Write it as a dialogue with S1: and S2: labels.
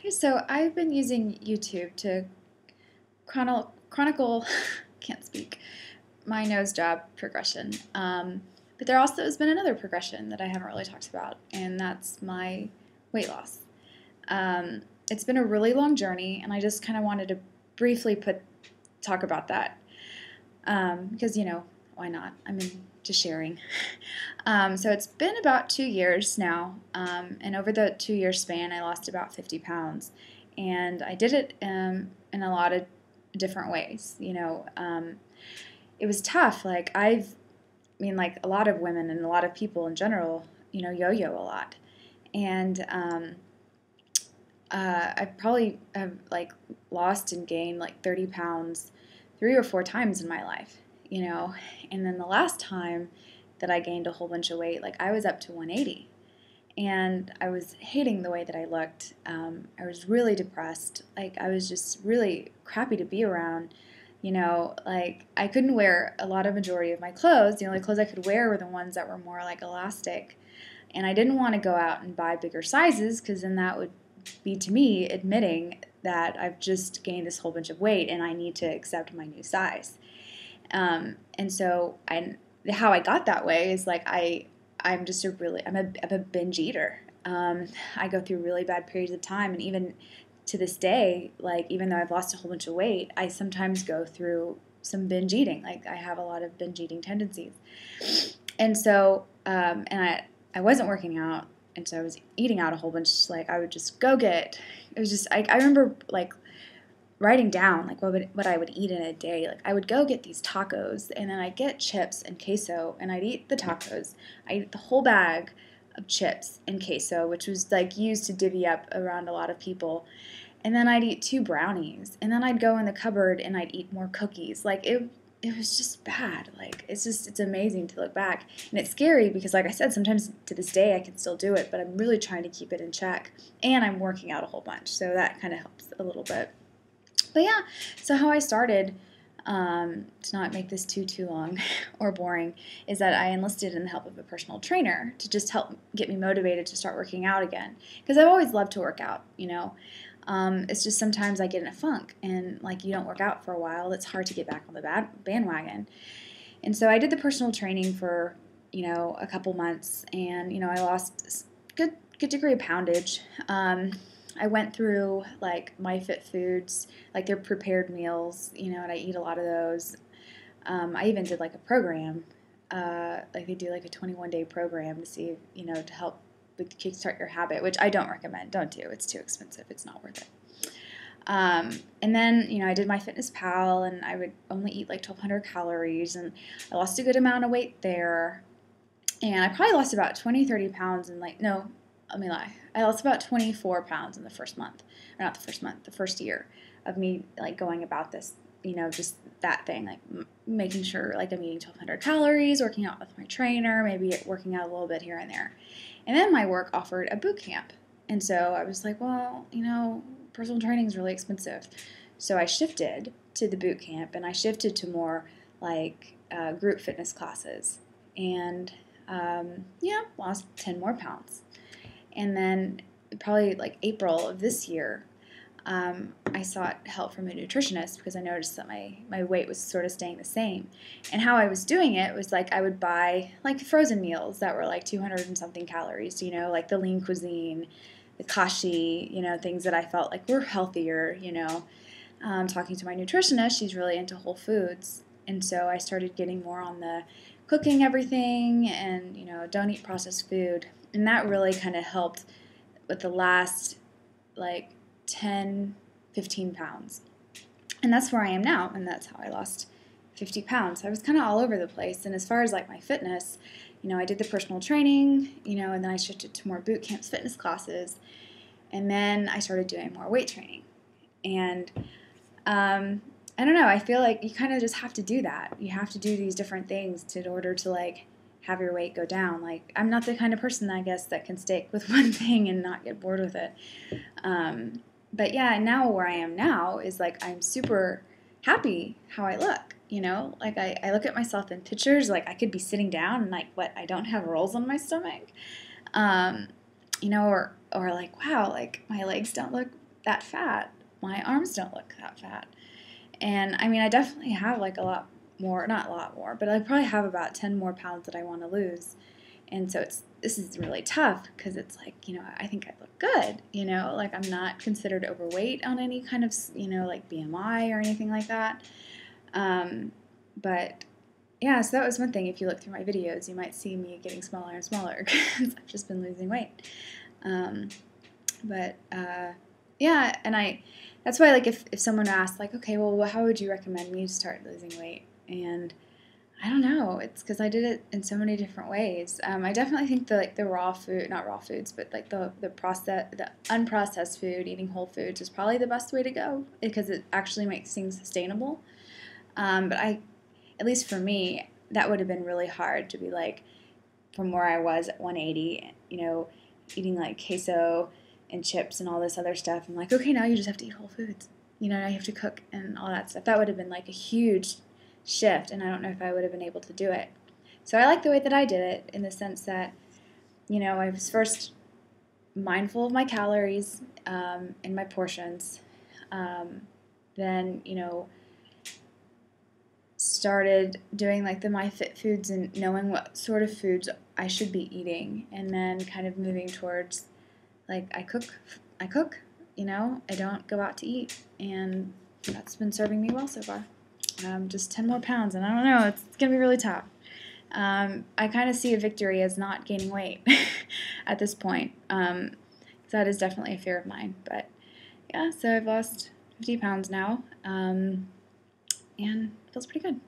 S1: Okay, so I've been using YouTube to chronicle, can't speak, my nose job progression. But there also has been another progression that I haven't really talked about, and that's my weight loss. It's been a really long journey, and I just kind of wanted to briefly talk about that because, why not? I'm into sharing. So it's been about 2 years now, and over the 2 year span, I lost about 50 pounds. And I did it in a lot of different ways. It was tough. Like a lot of women and a lot of people in general, yo-yo a lot. And I probably have lost and gained 30 pounds 3 or 4 times in my life, And then the last time that I gained a whole bunch of weight, I was up to 180. And I was hating the way that I looked. I was really depressed. I was just really crappy to be around. I couldn't wear a lot of majority of my clothes. The only clothes I could wear were the ones that were more elastic. And I didn't want to go out and buy bigger sizes because then that would be, to me, admitting that I've just gained this whole bunch of weight and I need to accept my new size. And so how I got that way is I'm a binge eater. I go through really bad periods of time, and even to this day, even though I've lost a whole bunch of weight, I sometimes go through some binge eating. I have a lot of binge eating tendencies. And so, and I wasn't working out, and so I was eating out a whole bunch. I would just it was just, I remember writing down what I would eat in a day. I would go get these tacos, and then I'd get chips and queso, and I'd eat the tacos. I'd eat the whole bag of chips and queso, which was used to divvy up around a lot of people. And then I'd eat 2 brownies, and then I'd go in the cupboard and I'd eat more cookies. It was just bad. It's amazing to look back. And it's scary because, like I said, sometimes to this day I can still do it, but I'm really trying to keep it in check. And I'm working out a whole bunch, so that kind of helps a little bit. But yeah, so how I started, to not make this too long or boring, is that I enlisted in the help of a personal trainer to just help get me motivated to start working out again. Because I've always loved to work out, It's just sometimes I get in a funk, and you don't work out for a while, it's hard to get back on the bandwagon. And so I did the personal training for, a couple months, and, I lost a good degree of poundage. I went through My Fit Foods, their prepared meals, and I eat a lot of those. I even did a program, they do a 21-day program to see, to help with kickstart your habit, which I don't recommend. Don't do. It's too expensive. It's not worth it. And then, I did MyFitnessPal, and I would only eat 1,200 calories, and I lost a good amount of weight there. And I probably lost about 20, 30 pounds in no, let me lie. I lost about 24 pounds in the first month. Or not the first month, the first year of me going about this, just that thing, making sure I'm eating 1,200 calories, working out with my trainer, maybe working out a little bit here and there. And then my work offered a boot camp. And so I was well, personal training is really expensive. So I shifted to the boot camp, and I shifted to more group fitness classes. And, lost 10 more pounds. And then probably April of this year, I sought help from a nutritionist because I noticed that my weight was sort of staying the same. And how I was doing it was I would buy frozen meals that were 200 and something calories, the lean cuisine, the kashi, things that I felt were healthier, Talking to my nutritionist, she's really into whole foods. And so I started getting more on the cooking everything and, don't eat processed food. And that really kind of helped with the last 10, 15 pounds. And that's where I am now, and that's how I lost 50 pounds. I was kind of all over the place. And as far as my fitness, I did the personal training, and then I shifted to more boot camps, fitness classes. And then I started doing more weight training. And I don't know, I feel you kind of just have to do that. You have to do these different things in order to have your weight go down. I'm not the kind of person, I guess, that can stick with one thing and not get bored with it. But yeah, now where I am now is I'm super happy how I look, I look at myself in pictures, I could be sitting down and I don't have rolls on my stomach, or wow, my legs don't look that fat. My arms don't look that fat. And I mean, I definitely have like a lot more, not a lot more, but I probably have about 10 more pounds that I want to lose. And so this is really tough because it's like, I think I look good, like I'm not considered overweight on any kind of, like BMI or anything like that. But yeah, so that was one thing. If you look through my videos, you might see me getting smaller and smaller because I've just been losing weight. Yeah, and that's why, like, if someone asked, like, okay, well, how would you recommend me to start losing weight? And I don't know. It's because I did it in so many different ways. I definitely think the raw food, not raw foods, but like the unprocessed food, eating whole foods is probably the best way to go because it actually makes things sustainable. But at least for me, that would have been really hard to be like, from where I was at 180, eating like queso and chips and all this other stuff. I'm like, okay, now you just have to eat whole foods. Now you have to cook and all that stuff. That would have been like a huge shift, and I don't know if I would have been able to do it. So I like the way that I did it in the sense that, I was first mindful of my calories and my portions. Then, started doing like the MyFitFoods and knowing what sort of foods I should be eating, and then kind of moving towards like I cook, I don't go out to eat, and that's been serving me well so far. Just 10 more pounds, and I don't know, it's going to be really tough. I kind of see a victory as not gaining weight at this point. So that is definitely a fear of mine. But yeah, so I've lost 50 pounds now, and it feels pretty good.